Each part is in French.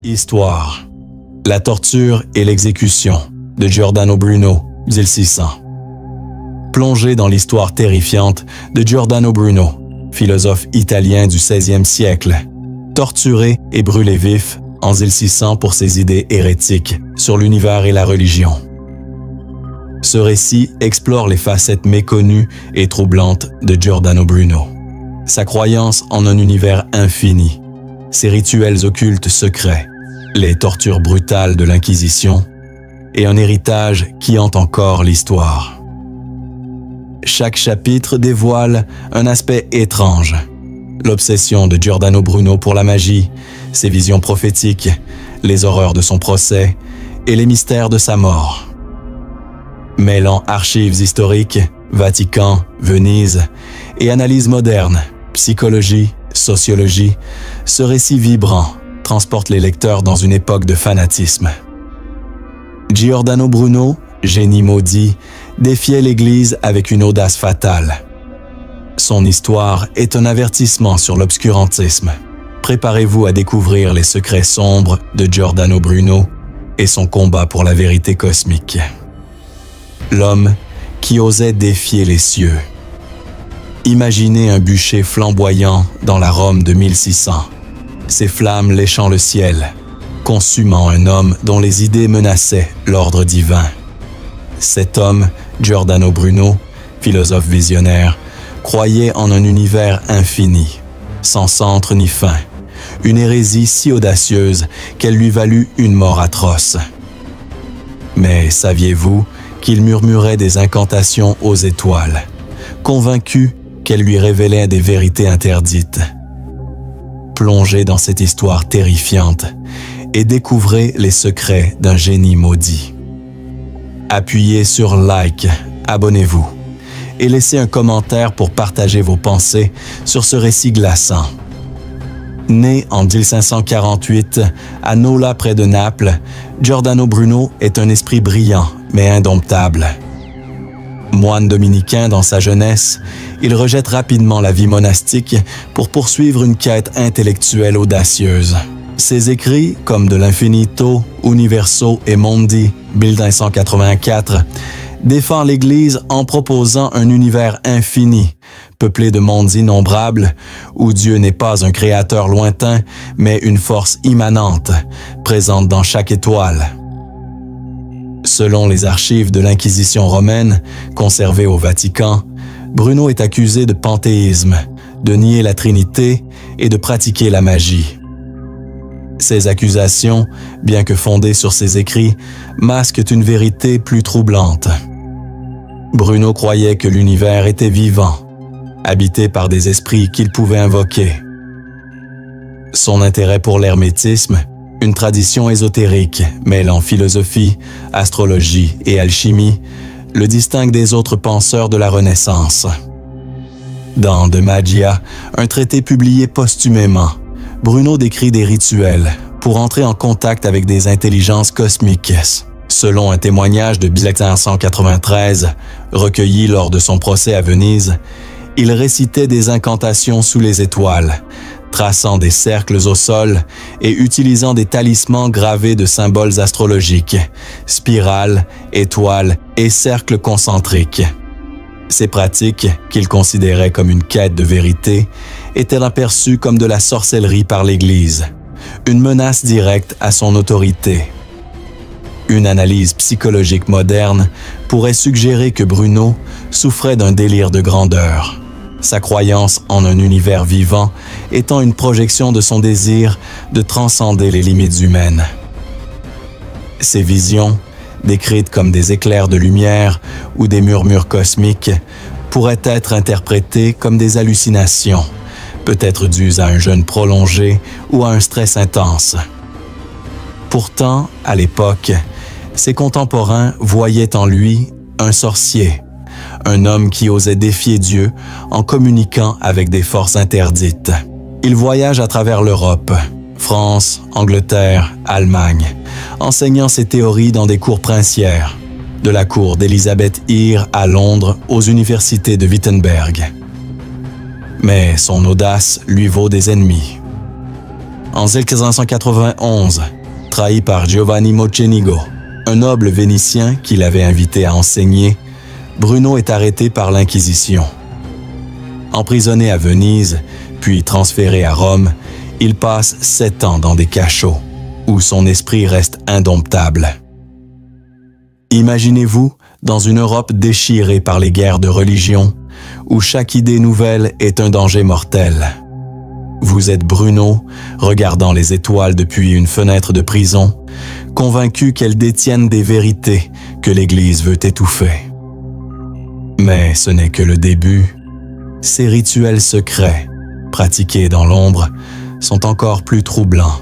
Histoire. La torture et l'exécution de Giordano Bruno, 1600. Plongez dans l'histoire terrifiante de Giordano Bruno, philosophe italien du XVIe siècle, torturé et brûlé vif en 1600 pour ses idées hérétiques sur l'univers et la religion. Ce récit explore les facettes méconnues et troublantes de Giordano Bruno. Sa croyance en un univers infini, ses rituels occultes secrets, les tortures brutales de l'Inquisition et un héritage qui hante encore l'histoire. Chaque chapitre dévoile un aspect étrange. L'obsession de Giordano Bruno pour la magie, ses visions prophétiques, les horreurs de son procès et les mystères de sa mort. Mêlant archives historiques, Vatican, Venise et analyse moderne, psychologie, sociologie, ce récit vibrant transporte les lecteurs dans une époque de fanatisme. Giordano Bruno, génie maudit, défiait l'Église avec une audace fatale. Son histoire est un avertissement sur l'obscurantisme. Préparez-vous à découvrir les secrets sombres de Giordano Bruno et son combat pour la vérité cosmique. L'homme qui osait défier les cieux. Imaginez un bûcher flamboyant dans la Rome de 1600, ses flammes léchant le ciel, consumant un homme dont les idées menaçaient l'ordre divin. Cet homme, Giordano Bruno, philosophe visionnaire, croyait en un univers infini, sans centre ni fin, une hérésie si audacieuse qu'elle lui valut une mort atroce. Mais saviez-vous qu'il murmurait des incantations aux étoiles, convaincu qu'elles lui révélaient des vérités interdites? Plongez dans cette histoire terrifiante et découvrez les secrets d'un génie maudit. Appuyez sur like, abonnez-vous et laissez un commentaire pour partager vos pensées sur ce récit glaçant. Né en 1548 à Nola près de Naples, Giordano Bruno est un esprit brillant mais indomptable. Moine dominicain dans sa jeunesse, il rejette rapidement la vie monastique pour poursuivre une quête intellectuelle audacieuse. Ses écrits, comme de l'Infinito, Universo et Mondi, 1584, défend l'Église en proposant un univers infini, peuplé de mondes innombrables, où Dieu n'est pas un créateur lointain, mais une force immanente, présente dans chaque étoile. Selon les archives de l'Inquisition romaine, conservées au Vatican, Bruno est accusé de panthéisme, de nier la Trinité et de pratiquer la magie. Ces accusations, bien que fondées sur ses écrits, masquent une vérité plus troublante. Bruno croyait que l'univers était vivant, habité par des esprits qu'il pouvait invoquer. Son intérêt pour l'hermétisme, une tradition ésotérique mêlant philosophie, astrologie et alchimie, le distingue des autres penseurs de la Renaissance. Dans De Magia, un traité publié posthumément, Bruno décrit des rituels pour entrer en contact avec des intelligences cosmiques. Selon un témoignage de 1593, recueilli lors de son procès à Venise, il récitait des incantations sous les étoiles, traçant des cercles au sol et utilisant des talismans gravés de symboles astrologiques, spirales, étoiles et cercles concentriques. Ces pratiques, qu'il considérait comme une quête de vérité, étaient aperçues comme de la sorcellerie par l'Église, une menace directe à son autorité. Une analyse psychologique moderne pourrait suggérer que Bruno souffrait d'un délire de grandeur, sa croyance en un univers vivant étant une projection de son désir de transcender les limites humaines. Ces visions, décrites comme des éclairs de lumière ou des murmures cosmiques, pourraient être interprétées comme des hallucinations, peut-être dues à un jeûne prolongé ou à un stress intense. Pourtant, à l'époque, ses contemporains voyaient en lui un sorcier, un homme qui osait défier Dieu en communiquant avec des forces interdites. Il voyage à travers l'Europe, France, Angleterre, Allemagne, enseignant ses théories dans des cours princières, de la cour d'Elisabeth Hire à Londres aux universités de Wittenberg. Mais son audace lui vaut des ennemis. En 1591, trahi par Giovanni Mocenigo, un noble vénitien qui l'avait invité à enseigner, Bruno est arrêté par l'Inquisition. Emprisonné à Venise, puis transféré à Rome, il passe 7 ans dans des cachots, où son esprit reste indomptable. Imaginez-vous dans une Europe déchirée par les guerres de religion, où chaque idée nouvelle est un danger mortel. Vous êtes Bruno, regardant les étoiles depuis une fenêtre de prison, convaincu qu'elles détiennent des vérités que l'Église veut étouffer. Mais ce n'est que le début. Ces rituels secrets, pratiqués dans l'ombre, sont encore plus troublants,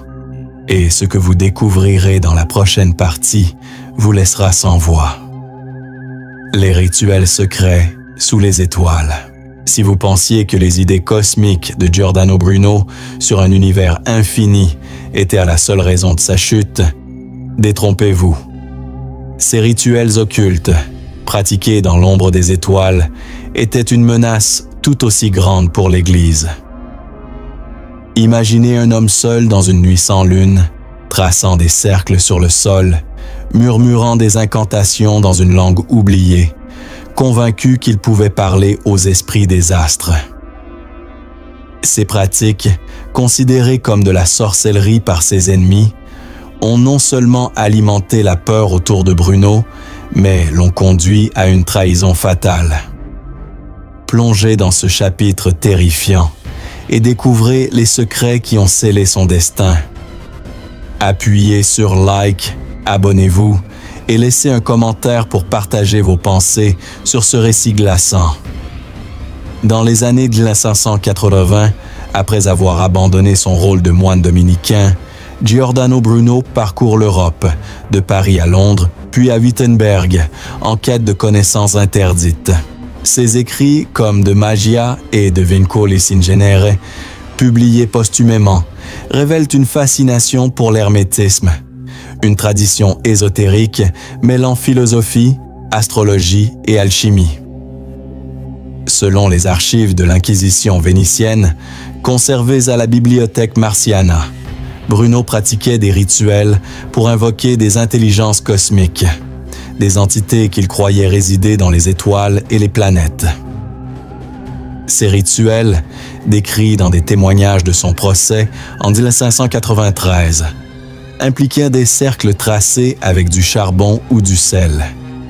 et ce que vous découvrirez dans la prochaine partie vous laissera sans voix. Les rituels secrets sous les étoiles. Si vous pensiez que les idées cosmiques de Giordano Bruno sur un univers infini étaient à la seule raison de sa chute, détrompez-vous. Ces rituels occultes, pratiqués dans l'ombre des étoiles, étaient une menace tout aussi grande pour l'Église. Imaginez un homme seul dans une nuit sans lune, traçant des cercles sur le sol, murmurant des incantations dans une langue oubliée, convaincu qu'il pouvait parler aux esprits des astres. Ces pratiques, considérées comme de la sorcellerie par ses ennemis, ont non seulement alimenté la peur autour de Bruno, mais l'ont conduit à une trahison fatale. Plongez dans ce chapitre terrifiant et découvrez les secrets qui ont scellé son destin. Appuyez sur like, abonnez-vous et laissez un commentaire pour partager vos pensées sur ce récit glaçant. Dans les années 1580, après avoir abandonné son rôle de moine dominicain, Giordano Bruno parcourt l'Europe, de Paris à Londres, puis à Wittenberg, en quête de connaissances interdites. Ses écrits, comme De Magia et De Vinculis in Genere, publiés posthumément, révèlent une fascination pour l'hermétisme, une tradition ésotérique mêlant philosophie, astrologie et alchimie. Selon les archives de l'Inquisition vénitienne, conservées à la Bibliothèque Marciana, Bruno pratiquait des rituels pour invoquer des intelligences cosmiques, des entités qu'il croyait résider dans les étoiles et les planètes. Ces rituels, décrits dans des témoignages de son procès en 1593, impliquaient des cercles tracés avec du charbon ou du sel,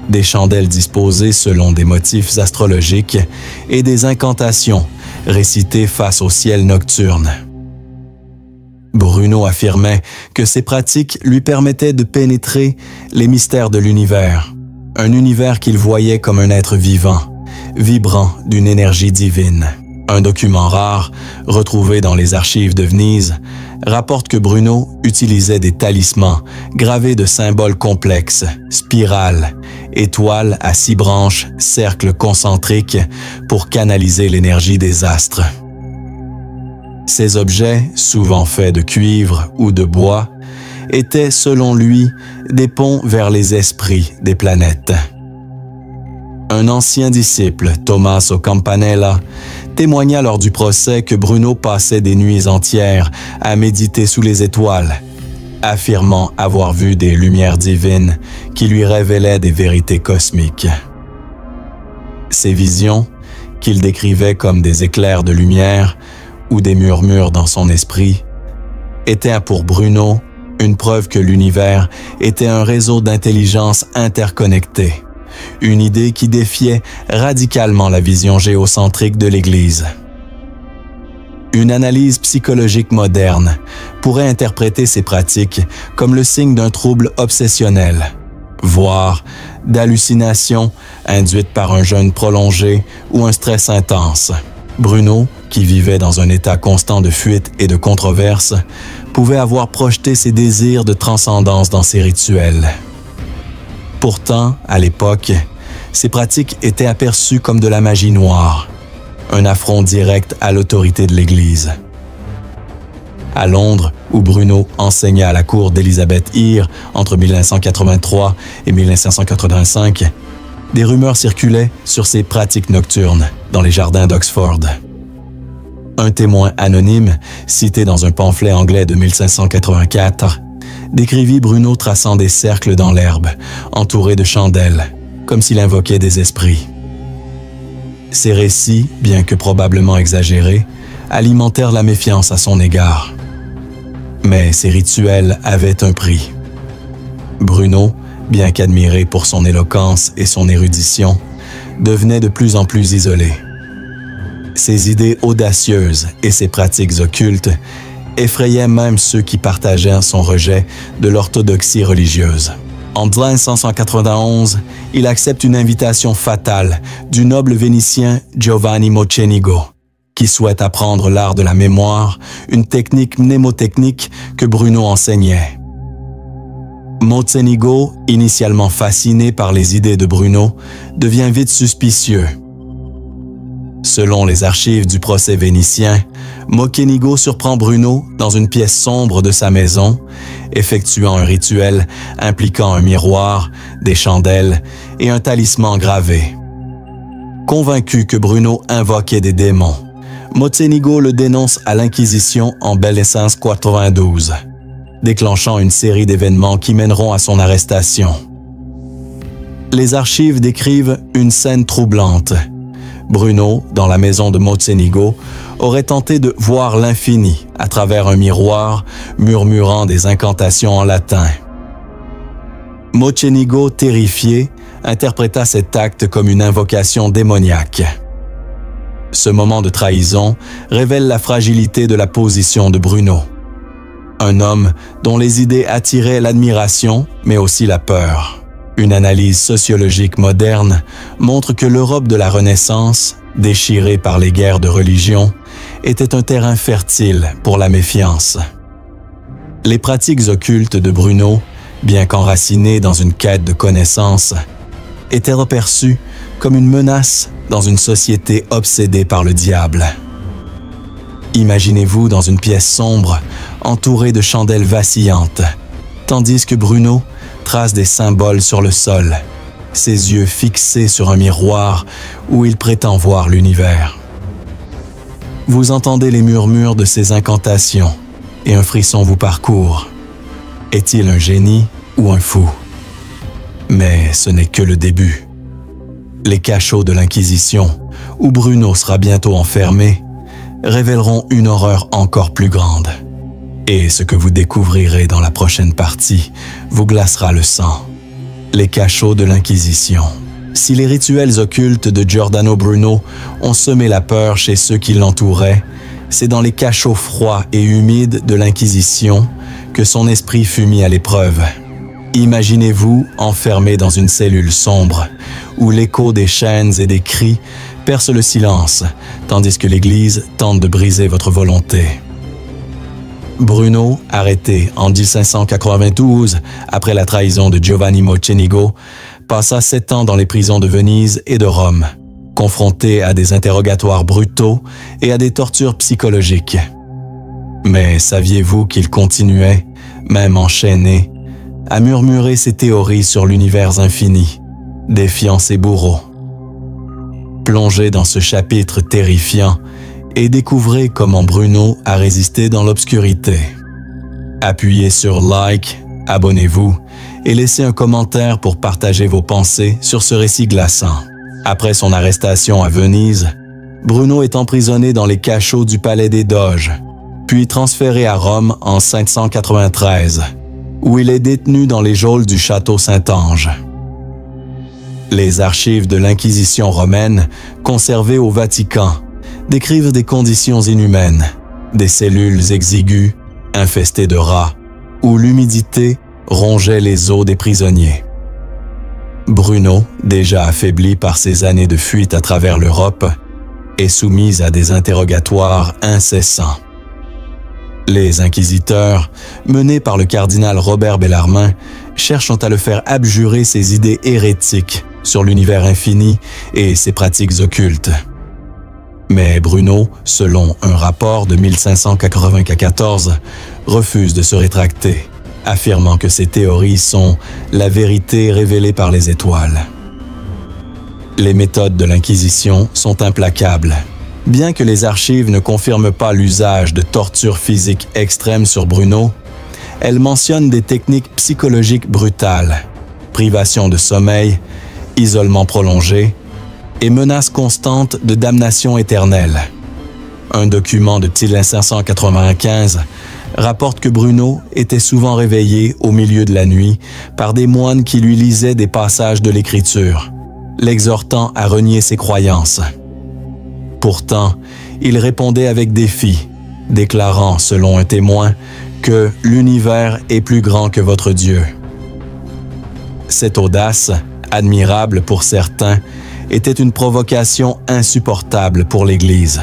des chandelles disposées selon des motifs astrologiques et des incantations récitées face au ciel nocturne. Bruno affirmait que ces pratiques lui permettaient de pénétrer les mystères de l'univers, un univers qu'il voyait comme un être vivant, vibrant d'une énergie divine. Un document rare, retrouvé dans les archives de Venise, rapporte que Bruno utilisait des talismans gravés de symboles complexes, spirales, étoiles à 6 branches, cercles concentriques pour canaliser l'énergie des astres. Ces objets, souvent faits de cuivre ou de bois, étaient, selon lui, des ponts vers les esprits des planètes. Un ancien disciple, Tommaso Campanella, témoigna lors du procès que Bruno passait des nuits entières à méditer sous les étoiles, affirmant avoir vu des lumières divines qui lui révélaient des vérités cosmiques. Ces visions, qu'il décrivait comme des éclairs de lumière ou des murmures dans son esprit, étaient pour Bruno une preuve que l'univers était un réseau d'intelligence interconnectée, une idée qui défiait radicalement la vision géocentrique de l'Église. Une analyse psychologique moderne pourrait interpréter ces pratiques comme le signe d'un trouble obsessionnel, voire d'hallucinations induites par un jeûne prolongé ou un stress intense. Bruno, qui vivait dans un état constant de fuite et de controverse, pouvait avoir projeté ses désirs de transcendance dans ses rituels. Pourtant, à l'époque, ces pratiques étaient aperçues comme de la magie noire, un affront direct à l'autorité de l'Église. À Londres, où Bruno enseigna à la cour d'Elizabeth Eyre entre 1583 et 1585, des rumeurs circulaient sur ses pratiques nocturnes dans les jardins d'Oxford. Un témoin anonyme, cité dans un pamphlet anglais de 1584, décrivit Bruno traçant des cercles dans l'herbe, entouré de chandelles, comme s'il invoquait des esprits. Ces récits, bien que probablement exagérés, alimentèrent la méfiance à son égard. Mais ces rituels avaient un prix. Bruno, bien qu'admiré pour son éloquence et son érudition, devenait de plus en plus isolé. Ses idées audacieuses et ses pratiques occultes effrayaient même ceux qui partageaient son rejet de l'orthodoxie religieuse. En 1591, il accepte une invitation fatale du noble Vénitien Giovanni Mocenigo, qui souhaite apprendre l'art de la mémoire, une technique mnémotechnique que Bruno enseignait. Mocenigo, initialement fasciné par les idées de Bruno, devient vite suspicieux. Selon les archives du procès vénitien, Mocenigo surprend Bruno dans une pièce sombre de sa maison, effectuant un rituel impliquant un miroir, des chandelles et un talisman gravé. Convaincu que Bruno invoquait des démons, Mocenigo le dénonce à l'Inquisition en Belle Essence 92, déclenchant une série d'événements qui mèneront à son arrestation. Les archives décrivent une scène troublante. Bruno, dans la maison de Mocenigo, aurait tenté de voir l'infini à travers un miroir, murmurant des incantations en latin. Mocenigo, terrifié, interpréta cet acte comme une invocation démoniaque. Ce moment de trahison révèle la fragilité de la position de Bruno. Un homme dont les idées attiraient l'admiration, mais aussi la peur. Une analyse sociologique moderne montre que l'Europe de la Renaissance, déchirée par les guerres de religion, était un terrain fertile pour la méfiance. Les pratiques occultes de Bruno, bien qu'enracinées dans une quête de connaissance, étaient reperçues comme une menace dans une société obsédée par le diable. Imaginez-vous dans une pièce sombre, entourée de chandelles vacillantes, tandis que Bruno trace des symboles sur le sol, ses yeux fixés sur un miroir où il prétend voir l'univers. Vous entendez les murmures de ses incantations et un frisson vous parcourt. Est-il un génie ou un fou? Mais ce n'est que le début. Les cachots de l'Inquisition, où Bruno sera bientôt enfermé, révéleront une horreur encore plus grande. Et ce que vous découvrirez dans la prochaine partie vous glacera le sang. Les cachots de l'Inquisition. Si les rituels occultes de Giordano Bruno ont semé la peur chez ceux qui l'entouraient, c'est dans les cachots froids et humides de l'Inquisition que son esprit fut mis à l'épreuve. Imaginez-vous enfermé dans une cellule sombre, où l'écho des chaînes et des cris perce le silence, tandis que l'Église tente de briser votre volonté. Bruno, arrêté en 1592 après la trahison de Giovanni Mocenigo, passa 7 ans dans les prisons de Venise et de Rome, confronté à des interrogatoires brutaux et à des tortures psychologiques. Mais saviez-vous qu'il continuait, même enchaîné, à murmurer ses théories sur l'univers infini, défiant ses bourreaux? Plongez dans ce chapitre terrifiant et découvrez comment Bruno a résisté dans l'obscurité. Appuyez sur like, abonnez-vous et laissez un commentaire pour partager vos pensées sur ce récit glaçant. Après son arrestation à Venise, Bruno est emprisonné dans les cachots du palais des Doges, puis transféré à Rome en 593, où il est détenu dans les geôles du château Saint-Ange. Les archives de l'Inquisition romaine, conservées au Vatican, décrivent des conditions inhumaines, des cellules exiguës, infestées de rats, où l'humidité rongeait les os des prisonniers. Bruno, déjà affaibli par ses années de fuite à travers l'Europe, est soumis à des interrogatoires incessants. Les inquisiteurs, menés par le cardinal Robert Bellarmine, cherchent à le faire abjurer ses idées hérétiques sur l'univers infini et ses pratiques occultes. Mais Bruno, selon un rapport de 1594, refuse de se rétracter, affirmant que ses théories sont la vérité révélée par les étoiles. Les méthodes de l'Inquisition sont implacables, Bien que les archives ne confirment pas l'usage de tortures physiques extrêmes sur Bruno, elles mentionnent des techniques psychologiques brutales, privation de sommeil, isolement prolongé et menaces constantes de damnation éternelle. Un document de 1595 rapporte que Bruno était souvent réveillé au milieu de la nuit par des moines qui lui lisaient des passages de l'Écriture, l'exhortant à renier ses croyances. Pourtant, il répondait avec défi, déclarant, selon un témoin, que l'univers est plus grand que votre Dieu. Cette audace, admirable pour certains, était une provocation insupportable pour l'Église.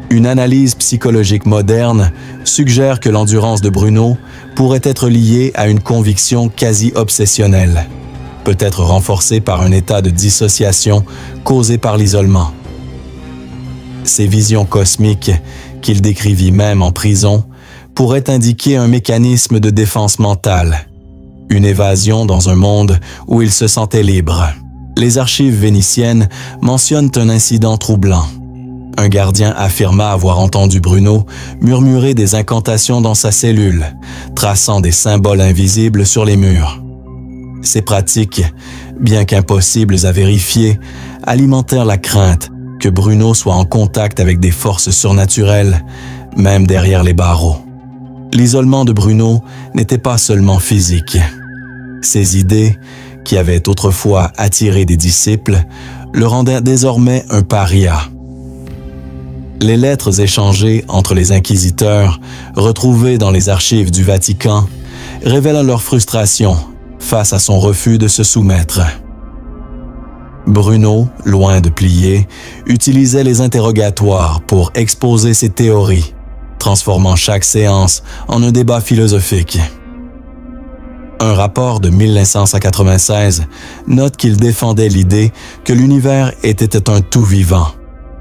Une analyse psychologique moderne suggère que l'endurance de Bruno pourrait être liée à une conviction quasi obsessionnelle, peut-être renforcée par un état de dissociation causé par l'isolement. Ces visions cosmiques, qu'il décrivit même en prison, pourraient indiquer un mécanisme de défense mentale, une évasion dans un monde où il se sentait libre. Les archives vénitiennes mentionnent un incident troublant. Un gardien affirma avoir entendu Bruno murmurer des incantations dans sa cellule, traçant des symboles invisibles sur les murs. Ces pratiques, bien qu'impossibles à vérifier, alimentèrent la crainte que Bruno soit en contact avec des forces surnaturelles, même derrière les barreaux. L'isolement de Bruno n'était pas seulement physique. Ses idées, qui avaient autrefois attiré des disciples, le rendaient désormais un paria. Les lettres échangées entre les inquisiteurs, retrouvées dans les archives du Vatican, révèlent leur frustration face à son refus de se soumettre. Bruno, loin de plier, utilisait les interrogatoires pour exposer ses théories, transformant chaque séance en un débat philosophique. Un rapport de 1596 note qu'il défendait l'idée que l'univers était un tout vivant,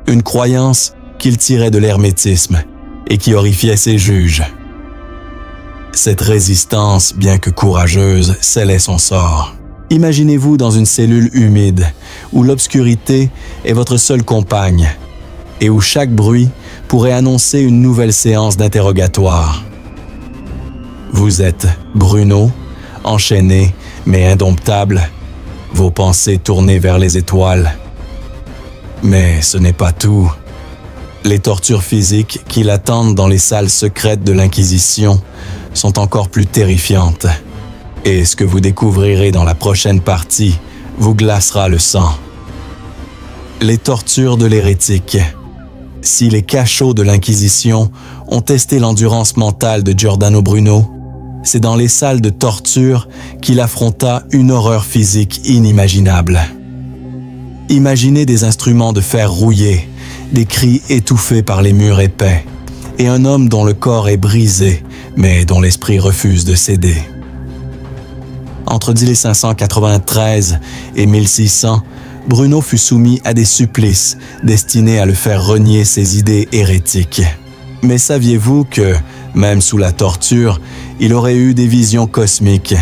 une croyance qu'il tirait de l'hermétisme et qui horrifiait ses juges. Cette résistance, bien que courageuse, scellait son sort. Imaginez-vous dans une cellule humide, où l'obscurité est votre seule compagne, et où chaque bruit pourrait annoncer une nouvelle séance d'interrogatoire. Vous êtes Bruno, enchaîné mais indomptable, vos pensées tournées vers les étoiles. Mais ce n'est pas tout. Les tortures physiques qui l'attendent dans les salles secrètes de l'Inquisition sont encore plus terrifiantes. Et ce que vous découvrirez dans la prochaine partie vous glacera le sang. Les tortures de l'hérétique. Si les cachots de l'Inquisition ont testé l'endurance mentale de Giordano Bruno, c'est dans les salles de torture qu'il affronta une horreur physique inimaginable. Imaginez des instruments de fer rouillés, des cris étouffés par les murs épais, et un homme dont le corps est brisé, mais dont l'esprit refuse de céder. Entre 1593 et 1600, Bruno fut soumis à des supplices destinés à le faire renier ses idées hérétiques. Mais saviez-vous que, même sous la torture, il aurait eu des visions cosmiques,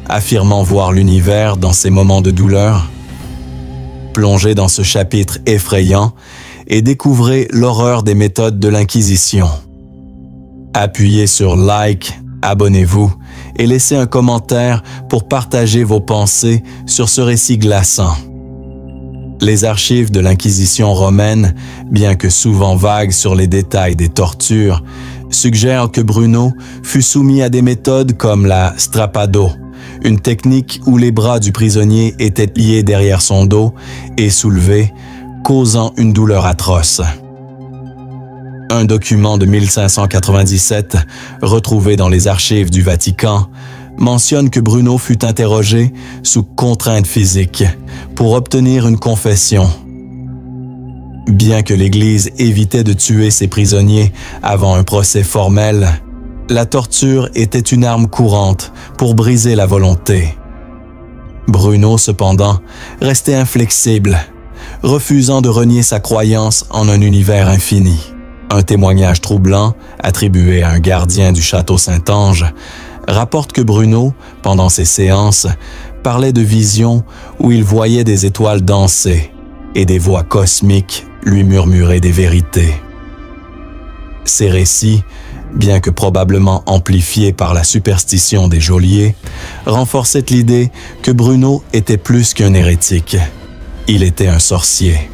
affirmant voir l'univers dans ses moments de douleur? Plongez dans ce chapitre effrayant et découvrez l'horreur des méthodes de l'Inquisition. Appuyez sur like, abonnez-vous et laissez un commentaire pour partager vos pensées sur ce récit glaçant. Les archives de l'Inquisition romaine, bien que souvent vagues sur les détails des tortures, suggèrent que Bruno fut soumis à des méthodes comme la strappado, une technique où les bras du prisonnier étaient liés derrière son dos et soulevés, causant une douleur atroce. Un document de 1597, retrouvé dans les archives du Vatican, mentionne que Bruno fut interrogé sous contrainte physique pour obtenir une confession. Bien que l'Église évitait de tuer ses prisonniers avant un procès formel, la torture était une arme courante pour briser la volonté. Bruno, cependant, restait inflexible, refusant de renier sa croyance en un univers infini. Un témoignage troublant, attribué à un gardien du château Saint-Ange, rapporte que Bruno, pendant ses séances, parlait de visions où il voyait des étoiles danser et des voix cosmiques lui murmurer des vérités. Ces récits, bien que probablement amplifiés par la superstition des geôliers, renforçaient l'idée que Bruno était plus qu'un hérétique. Il était un sorcier.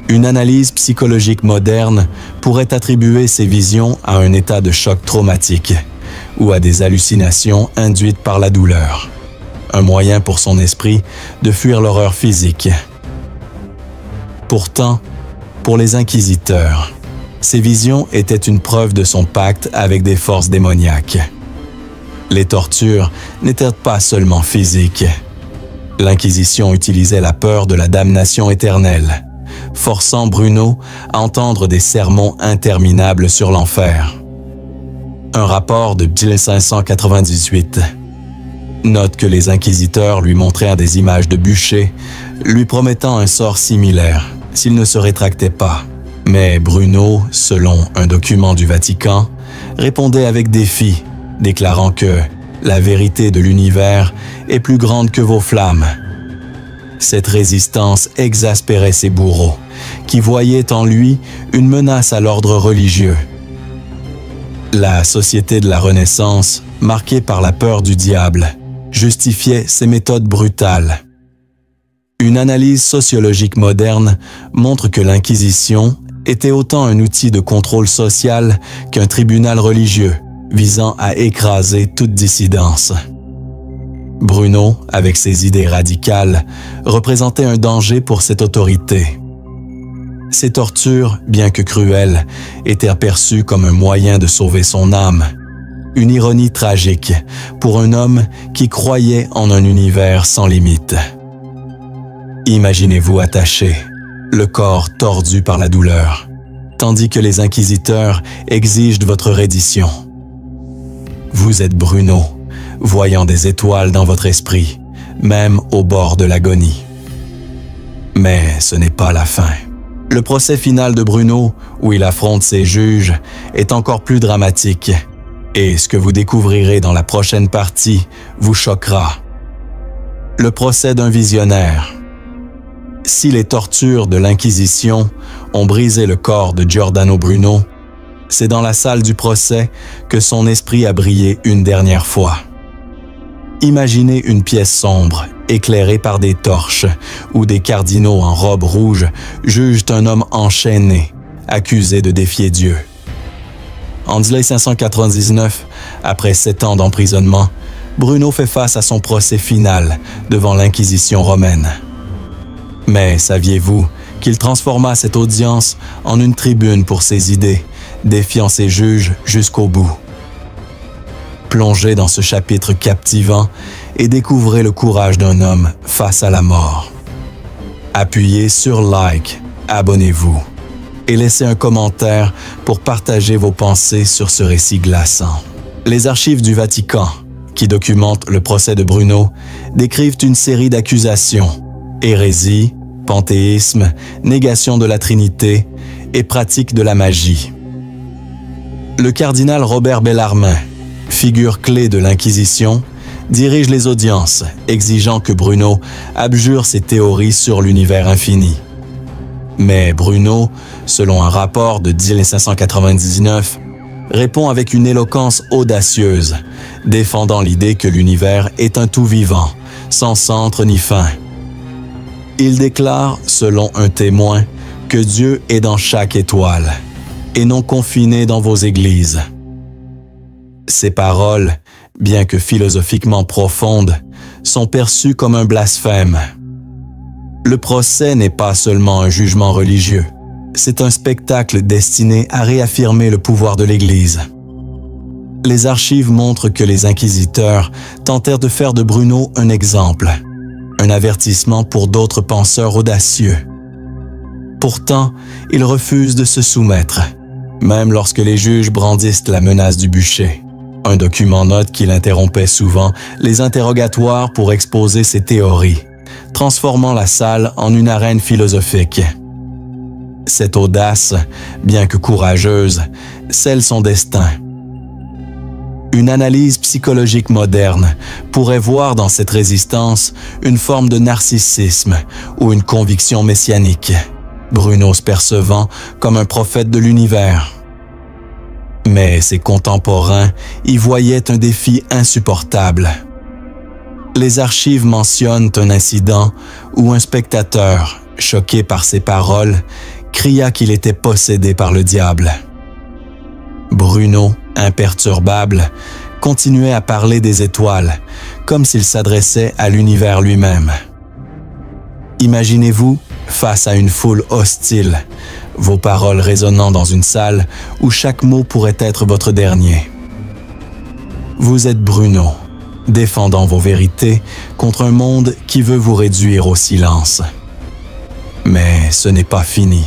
Une analyse psychologique moderne pourrait attribuer ces visions à un état de choc traumatique ou à des hallucinations induites par la douleur, un moyen pour son esprit de fuir l'horreur physique. Pourtant, pour les inquisiteurs, ces visions étaient une preuve de son pacte avec des forces démoniaques. Les tortures n'étaient pas seulement physiques. L'Inquisition utilisait la peur de la damnation éternelle, forçant Bruno à entendre des sermons interminables sur l'enfer. Un rapport de 1598 note que les inquisiteurs lui montrèrent des images de bûchers, lui promettant un sort similaire s'il ne se rétractait pas. Mais Bruno, selon un document du Vatican, répondait avec défi, déclarant que la vérité de l'univers est plus grande que vos flammes. Cette résistance exaspérait ses bourreaux, qui voyaient en lui une menace à l'ordre religieux. La société de la Renaissance, marquée par la peur du diable, justifiait ses méthodes brutales. Une analyse sociologique moderne montre que l'Inquisition était autant un outil de contrôle social qu'un tribunal religieux visant à écraser toute dissidence. Bruno, avec ses idées radicales, représentait un danger pour cette autorité. Ces tortures, bien que cruelles, étaient perçues comme un moyen de sauver son âme. Une ironie tragique pour un homme qui croyait en un univers sans limite. Imaginez-vous attaché, le corps tordu par la douleur, tandis que les inquisiteurs exigent votre reddition. Vous êtes Bruno, voyant des étoiles dans votre esprit, même au bord de l'agonie. Mais ce n'est pas la fin. Le procès final de Bruno, où il affronte ses juges, est encore plus dramatique, et ce que vous découvrirez dans la prochaine partie vous choquera. Le procès d'un visionnaire. Si les tortures de l'Inquisition ont brisé le corps de Giordano Bruno, c'est dans la salle du procès que son esprit a brillé une dernière fois. Imaginez une pièce sombre, éclairée par des torches, où des cardinaux en robe rouge jugent un homme enchaîné, accusé de défier Dieu. En 1599, après 7 ans d'emprisonnement, Bruno fait face à son procès final devant l'Inquisition romaine. Mais saviez-vous qu'il transforma cette audience en une tribune pour ses idées, défiant ses juges jusqu'au bout? Plongez dans ce chapitre captivant et découvrez le courage d'un homme face à la mort. Appuyez sur like, abonnez-vous et laissez un commentaire pour partager vos pensées sur ce récit glaçant. Les archives du Vatican, qui documentent le procès de Bruno, décrivent une série d'accusations: hérésie, panthéisme, négation de la Trinité et pratique de la magie. Le cardinal Robert Bellarmine, figure clé de l'Inquisition, dirige les audiences, exigeant que Bruno abjure ses théories sur l'univers infini. Mais Bruno, selon un rapport de 1599, répond avec une éloquence audacieuse, défendant l'idée que l'univers est un tout vivant, sans centre ni fin. Il déclare, selon un témoin, que Dieu est dans chaque étoile, et non confiné dans vos églises. Ces paroles, bien que philosophiquement profondes, sont perçues comme un blasphème. Le procès n'est pas seulement un jugement religieux, c'est un spectacle destiné à réaffirmer le pouvoir de l'Église. Les archives montrent que les inquisiteurs tentèrent de faire de Bruno un exemple, un avertissement pour d'autres penseurs audacieux. Pourtant, il refuse de se soumettre, même lorsque les juges brandissent la menace du bûcher. Un document note qu'il interrompait souvent les interrogatoires pour exposer ses théories, transformant la salle en une arène philosophique. Cette audace, bien que courageuse, scelle son destin. Une analyse psychologique moderne pourrait voir dans cette résistance une forme de narcissisme ou une conviction messianique, Bruno se percevant comme un prophète de l'univers. Mais ses contemporains y voyaient un défi insupportable. Les archives mentionnent un incident où un spectateur, choqué par ces paroles, cria qu'il était possédé par le diable. Bruno, imperturbable, continuait à parler des étoiles, comme s'il s'adressait à l'univers lui-même. Imaginez-vous face à une foule hostile, vos paroles résonnant dans une salle où chaque mot pourrait être votre dernier. Vous êtes Bruno, défendant vos vérités contre un monde qui veut vous réduire au silence. Mais ce n'est pas fini.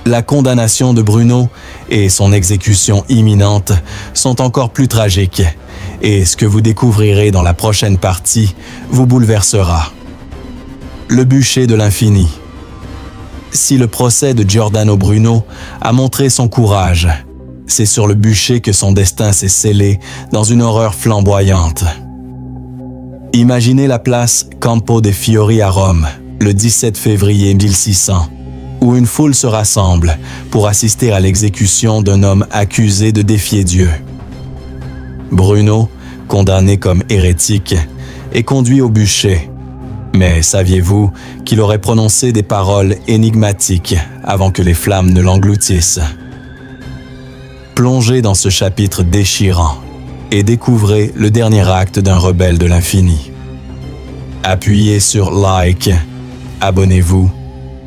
La condamnation de Bruno et son exécution imminente sont encore plus tragiques, et ce que vous découvrirez dans la prochaine partie vous bouleversera. Le bûcher de l'infini. Si le procès de Giordano Bruno a montré son courage, c'est sur le bûcher que son destin s'est scellé dans une horreur flamboyante. Imaginez la place Campo dei Fiori à Rome, le 17 février 1600, où une foule se rassemble pour assister à l'exécution d'un homme accusé de défier Dieu. Bruno, condamné comme hérétique, est conduit au bûcher. Mais saviez-vous qu'il aurait prononcé des paroles énigmatiques avant que les flammes ne l'engloutissent? Plongez dans ce chapitre déchirant et découvrez le dernier acte d'un rebelle de l'infini. Appuyez sur like, abonnez-vous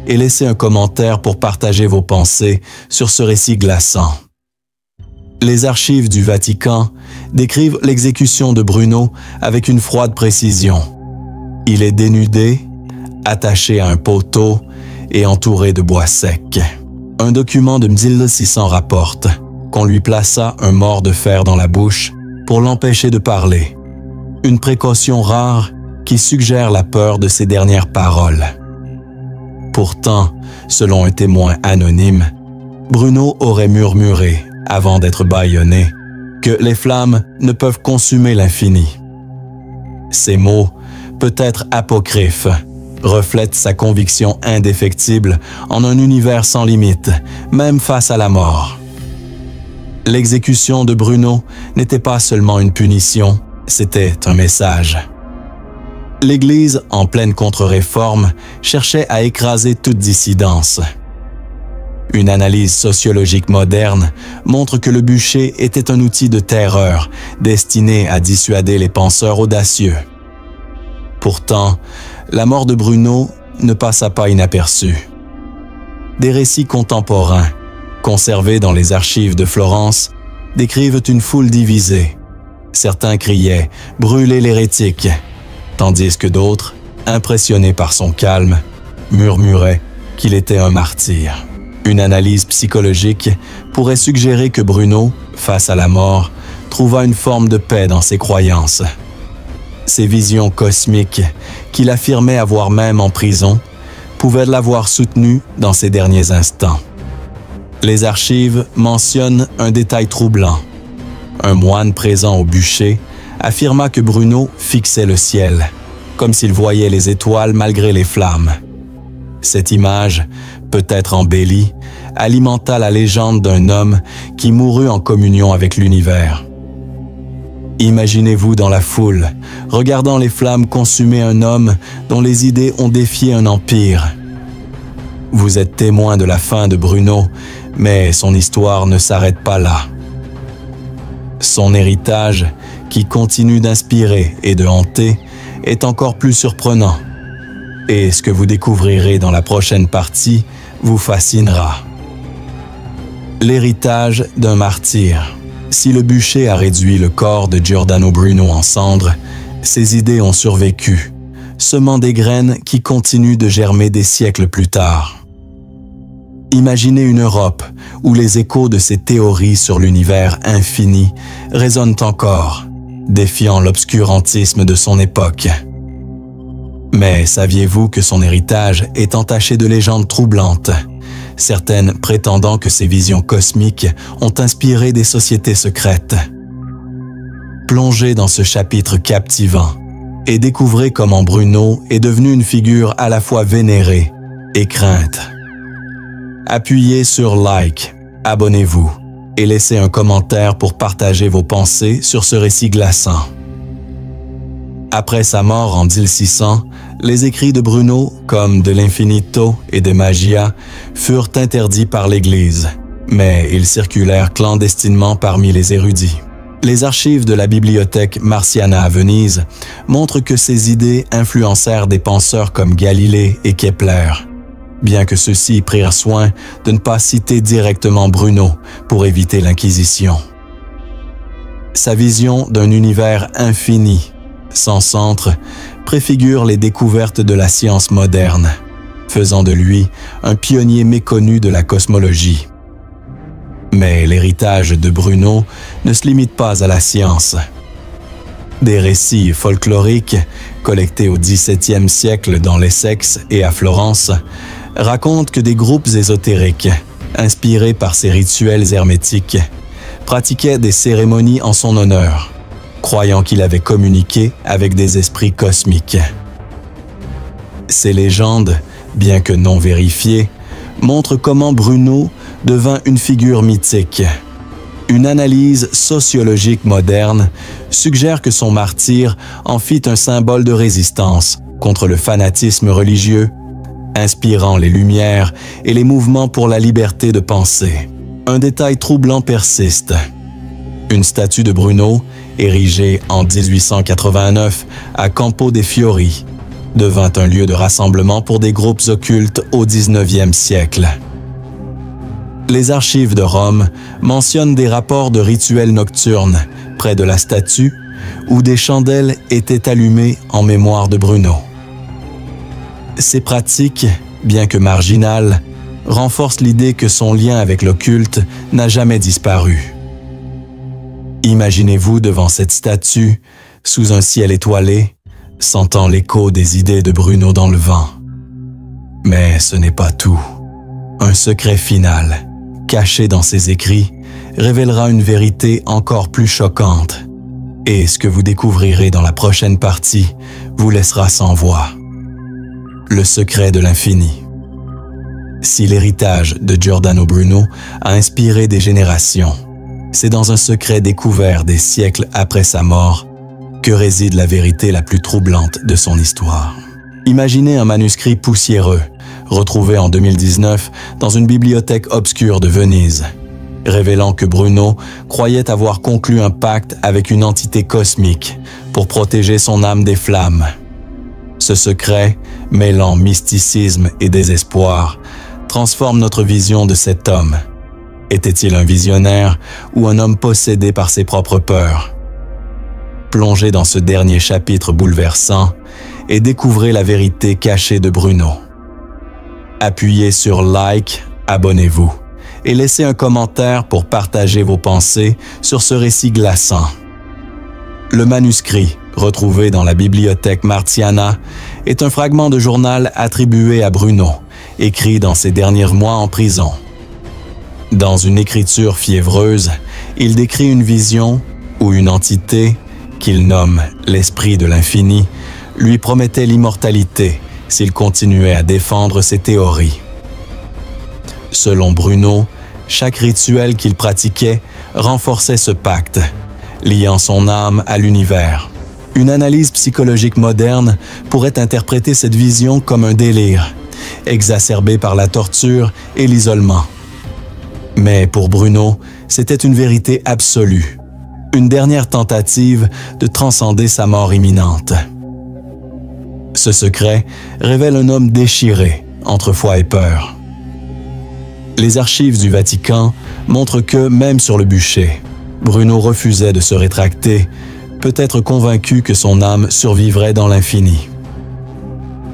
et laissez un commentaire pour partager vos pensées sur ce récit glaçant. Les archives du Vatican décrivent l'exécution de Bruno avec une froide précision. Il est dénudé, attaché à un poteau et entouré de bois sec. Un document de 1600 rapporte qu'on lui plaça un mors de fer dans la bouche pour l'empêcher de parler. Une précaution rare qui suggère la peur de ses dernières paroles. Pourtant, selon un témoin anonyme, Bruno aurait murmuré, avant d'être bâillonné, que les flammes ne peuvent consumer l'infini. Ces mots, peut-être apocryphes, reflètent sa conviction indéfectible en un univers sans limite, même face à la mort. L'exécution de Bruno n'était pas seulement une punition, c'était un message. L'Église, en pleine contre-réforme, cherchait à écraser toute dissidence. Une analyse sociologique moderne montre que le bûcher était un outil de terreur destiné à dissuader les penseurs audacieux. Pourtant, la mort de Bruno ne passa pas inaperçue. Des récits contemporains, conservés dans les archives de Florence, décrivent une foule divisée. Certains criaient « Brûlez l'hérétique », tandis que d'autres, impressionnés par son calme, murmuraient qu'il était un martyr. Une analyse psychologique pourrait suggérer que Bruno, face à la mort, trouva une forme de paix dans ses croyances. Ces visions cosmiques, qu'il affirmait avoir même en prison, pouvaient l'avoir soutenu dans ses derniers instants. Les archives mentionnent un détail troublant. Un moine présent au bûcher affirma que Bruno fixait le ciel, comme s'il voyait les étoiles malgré les flammes. Cette image, peut-être embellie, alimenta la légende d'un homme qui mourut en communion avec l'univers. Imaginez-vous dans la foule, regardant les flammes consumer un homme dont les idées ont défié un empire. Vous êtes témoin de la fin de Bruno, mais son histoire ne s'arrête pas là. Son héritage, qui continue d'inspirer et de hanter, est encore plus surprenant. Et ce que vous découvrirez dans la prochaine partie vous fascinera. L'héritage d'un martyr. Si le bûcher a réduit le corps de Giordano Bruno en cendres, ses idées ont survécu, semant des graines qui continuent de germer des siècles plus tard. Imaginez une Europe où les échos de ses théories sur l'univers infini résonnent encore, défiant l'obscurantisme de son époque. Mais saviez-vous que son héritage est entaché de légendes troublantes, certaines prétendant que ces visions cosmiques ont inspiré des sociétés secrètes? Plongez dans ce chapitre captivant et découvrez comment Bruno est devenu une figure à la fois vénérée et crainte. Appuyez sur Like, abonnez-vous et laissez un commentaire pour partager vos pensées sur ce récit glaçant. Après sa mort en 1600, les écrits de Bruno, comme de l'Infinito et de Magia, furent interdits par l'Église, mais ils circulèrent clandestinement parmi les érudits. Les archives de la bibliothèque Marciana à Venise montrent que ces idées influencèrent des penseurs comme Galilée et Kepler, bien que ceux-ci prirent soin de ne pas citer directement Bruno pour éviter l'Inquisition. Sa vision d'un univers infini, sans centre, préfigure les découvertes de la science moderne, faisant de lui un pionnier méconnu de la cosmologie. Mais l'héritage de Bruno ne se limite pas à la science. Des récits folkloriques, collectés au XVIIe siècle dans l'Essex et à Florence, racontent que des groupes ésotériques, inspirés par ces rituels hermétiques, pratiquaient des cérémonies en son honneur, croyant qu'il avait communiqué avec des esprits cosmiques. Ces légendes, bien que non vérifiées, montrent comment Bruno devint une figure mythique. Une analyse sociologique moderne suggère que son martyre en fit un symbole de résistance contre le fanatisme religieux, inspirant les Lumières et les mouvements pour la liberté de pensée. Un détail troublant persiste. Une statue de Bruno, érigée en 1889 à Campo dei Fiori, devint un lieu de rassemblement pour des groupes occultes au 19e siècle. Les archives de Rome mentionnent des rapports de rituels nocturnes près de la statue où des chandelles étaient allumées en mémoire de Bruno. Ces pratiques, bien que marginales, renforcent l'idée que son lien avec l'occulte n'a jamais disparu. Imaginez-vous devant cette statue, sous un ciel étoilé, sentant l'écho des idées de Bruno dans le vent. Mais ce n'est pas tout. Un secret final, caché dans ses écrits, révélera une vérité encore plus choquante. Et ce que vous découvrirez dans la prochaine partie vous laissera sans voix. Le secret de l'infini. Si l'héritage de Giordano Bruno a inspiré des générations, c'est dans un secret découvert des siècles après sa mort que réside la vérité la plus troublante de son histoire. Imaginez un manuscrit poussiéreux, retrouvé en 2019 dans une bibliothèque obscure de Venise, révélant que Bruno croyait avoir conclu un pacte avec une entité cosmique pour protéger son âme des flammes. Ce secret, mêlant mysticisme et désespoir, transforme notre vision de cet homme. Était-il un visionnaire ou un homme possédé par ses propres peurs? Plongez dans ce dernier chapitre bouleversant et découvrez la vérité cachée de Bruno. Appuyez sur Like, abonnez-vous et laissez un commentaire pour partager vos pensées sur ce récit glaçant. Le manuscrit, retrouvé dans la bibliothèque Marciana, est un fragment de journal attribué à Bruno, écrit dans ses derniers mois en prison. Dans une écriture fiévreuse, il décrit une vision où une entité, qu'il nomme l'Esprit de l'Infini, lui promettait l'immortalité s'il continuait à défendre ses théories. Selon Bruno, chaque rituel qu'il pratiquait renforçait ce pacte, liant son âme à l'univers. Une analyse psychologique moderne pourrait interpréter cette vision comme un délire, exacerbé par la torture et l'isolement. Mais pour Bruno, c'était une vérité absolue, une dernière tentative de transcender sa mort imminente. Ce secret révèle un homme déchiré entre foi et peur. Les archives du Vatican montrent que, même sur le bûcher, Bruno refusait de se rétracter, peut-être convaincu que son âme survivrait dans l'infini.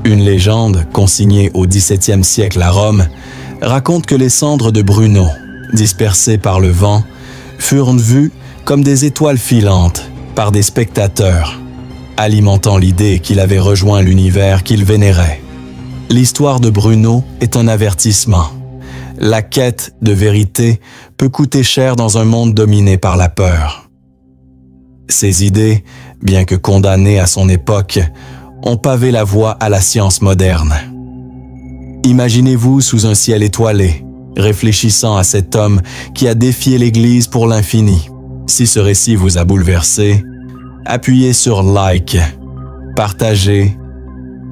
Une légende, consignée au XVIIe siècle à Rome, raconte que les cendres de Bruno, dispersées par le vent, furent vues comme des étoiles filantes par des spectateurs, alimentant l'idée qu'il avait rejoint l'univers qu'il vénérait. L'histoire de Bruno est un avertissement. La quête de vérité peut coûter cher dans un monde dominé par la peur. Ces idées, bien que condamnées à son époque, ont pavé la voie à la science moderne. Imaginez-vous sous un ciel étoilé, réfléchissant à cet homme qui a défié l'Église pour l'infini. Si ce récit vous a bouleversé, appuyez sur like, partagez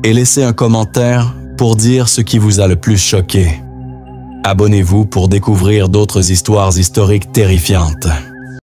et laissez un commentaire pour dire ce qui vous a le plus choqué. Abonnez-vous pour découvrir d'autres histoires historiques terrifiantes.